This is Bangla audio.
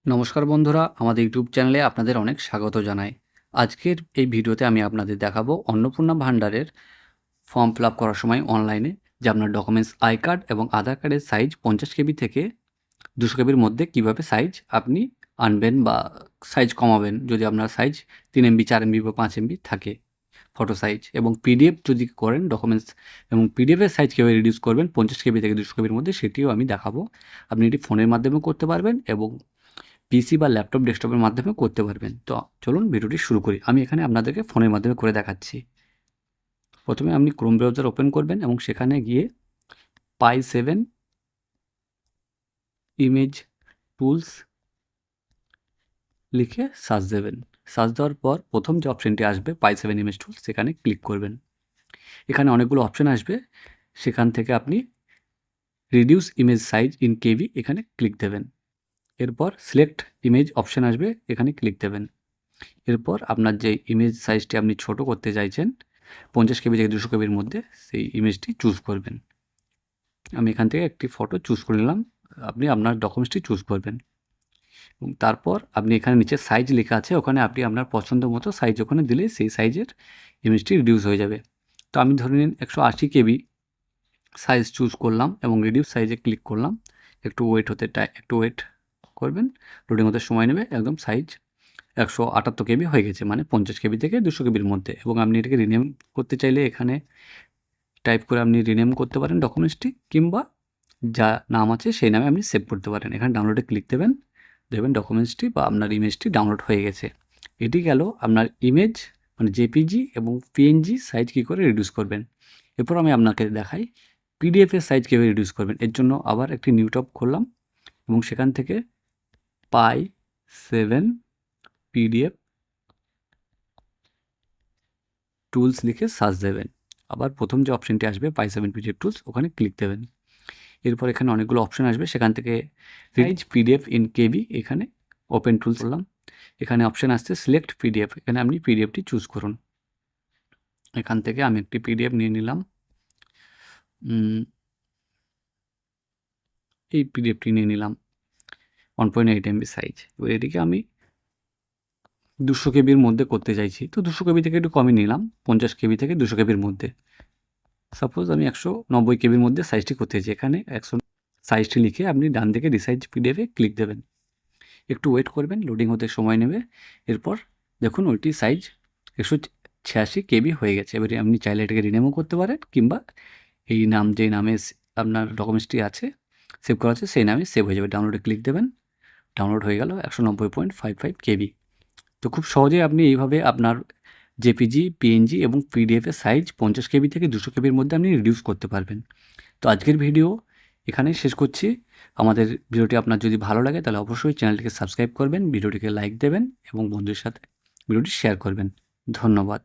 নমস্কার বন্ধুরা, আমাদের ইউটিউব চ্যানেলে আপনাদের অনেক স্বাগত জানাই। আজকের এই ভিডিওতে আমি আপনাদের দেখাবো অন্নপূর্ণা ভান্ডারের ফর্ম ফিল আপ করার সময় অনলাইনে যে আপনার ডকুমেন্টস আই কার্ড এবং আধার কার্ডের সাইজ 50 কেবি থেকে 200 কেবির মধ্যে কীভাবে সাইজ আপনি আনবেন বা সাইজ কমাবেন যদি আপনার সাইজ 3 এমবি 4 এমবি বা 5 এমবি থাকে ফটো সাইজ, এবং পিডিএফ যদি করেন ডকুমেন্টস এবং পিডিএফের সাইজ কীভাবে রিডিউস করবেন 50 কেবি থেকে 200 কেবির মধ্যে সেটিও আমি দেখাবো। আপনি এটি ফোনের মাধ্যমেও করতে পারবেন এবং পিসি বা ল্যাপটপ ডেস্কটপের মাধ্যমে করতে পারবেন। তো চলুন ভিডিওটি শুরু করি। আমি এখানে আপনাদেরকে ফোনের মাধ্যমে করে দেখাচ্ছি। প্রথমে আপনি ক্রোম ব্রাউজার ওপেন করবেন এবং সেখানে গিয়ে pi7 ইমেজ টুলস লিখে সার্চ দেবেন। সার্চ দেওয়ার পর প্রথম যে অপশানটি আসবে pi7 ইমেজ টুলস, সেখানে ক্লিক করবেন। এখানে অনেকগুলো অপশান আসবে, সেখান থেকে আপনি রিডিউস ইমেজ সাইজ ইন কেবি এখানে ক্লিক দেবেন। এরপর সিলেক্ট ইমেজ অপশান আসবে, এখানে ক্লিক দেবেন। এরপর আপনার যে ইমেজ সাইজটি আপনি ছোট করতে চাইছেন 50 কেবি থেকে 200 কেবির মধ্যে, সেই ইমেজটি চুজ করবেন। আমি এখান থেকে একটি ফটো চুজ করে নিলাম। আপনি আপনার ডকুমেন্টসটি চুজ করবেন এবং তারপর আপনি এখানে নিচে সাইজ লেখা আছে, ওখানে আপনি আপনার পছন্দ মতো সাইজ ওখানে দিলে সেই সাইজের ইমেজটি রিডিউস হয়ে যাবে। তো আমি ধরে নিন 180 কেবি সাইজ চুজ করলাম এবং রিডিউস সাইজে ক্লিক করলাম। একটু ওয়েট করবেন, লোডিং হতে সময় নেবে। একদম সাইজ 178 কেবি হয়ে গেছে, মানে 50 কেবি থেকে 200 কেবির মধ্যে। এবং আপনি এটাকে রিনেম করতে চাইলে এখানে টাইপ করে আপনি রিনেম করতে পারেন ডকুমেন্টসটি, কিংবা যা নাম আছে সেই নামে আপনি সেভ করতে পারেন। এখানে ডাউনলোডে ক্লিক দেবেন, দেখবেন ডকুমেন্টসটি বা আপনার ইমেজটি ডাউনলোড হয়ে গেছে। এটি গেল আপনার ইমেজ, মানে জেপিজি এবং পিএনজি সাইজ কী করে রিডিউস করবেন। এরপর আমি আপনাকে দেখাই পিডিএফের সাইজ কীভাবে রিডিউস করবেন। এর জন্য আবার একটি নিউ ট্যাব খুললাম এবং সেখান থেকে pi7 পিডিএফ টুলস লিখে সার্চ দেবেন। আবার প্রথম যে অপশানটি আসবে pi7 পিডিএফ টুলস, ওখানে ক্লিক দেবেন। এরপর এখানে অনেকগুলো অপশান আসবে, সেখান থেকে সাইজ পিডিএফ ইন কেবি এখানে ওপেন টুলস করলাম। এখানে অপশান আসছে সিলেক্ট পিডিএফ, এখানে আপনি পিডিএফটি চুজ করুন। এখান থেকে আমি একটি পিডিএফ নিয়ে নিলাম। এই পিডিএফটি নিয়ে নিলাম 1.8 MB সাইজ। এবার এটিকে আমি 200 কেবির মধ্যে করতে চাইছি, তো 200 কেবি থেকে একটু কমই নিলাম, 50 কেবি থেকে 200 কেবির মধ্যে। সাপোজ আমি 190 কেবির মধ্যে সাইজটি করতে চাইছি, এখানে 100 সাইজটি লিখে আপনি ডান দিকে রিসাইজ পিডিএফে ক্লিক দেবেন। একটু ওয়েট করবেন, লোডিং হতে সময় নেবে। এরপর দেখুন ওইটি সাইজ 186 কেবি হয়ে গেছে। এবারে আপনি চাইলে এটাকে রিনেমও করতে পারেন, কিংবা এই নাম যেই নামে আপনার ডকুমেন্টসটি আছে সেভ করা আছে সেই নামে সেভ হয়ে যাবে। ডাউনলোডে ক্লিক দেবেন, ডাউনলোড হয়ে গেল 190.55 কেবি। তো খুব সহজেই আপনি এইভাবে আপনার জেপিজি, পিএনজি এবং পিডিএফের সাইজ 50 কেবি থেকে 200 কেবির মধ্যে আপনি রিডিউস করতে পারবেন। তো আজকের ভিডিও এখানেই শেষ করছি। আমাদের ভিডিওটি আপনার যদি ভালো লাগে তাহলে অবশ্যই চ্যানেলটিকে সাবস্ক্রাইব করবেন, ভিডিওটিকে লাইক দেবেন এবং বন্ধুদের সাথে ভিডিওটি শেয়ার করবেন। ধন্যবাদ।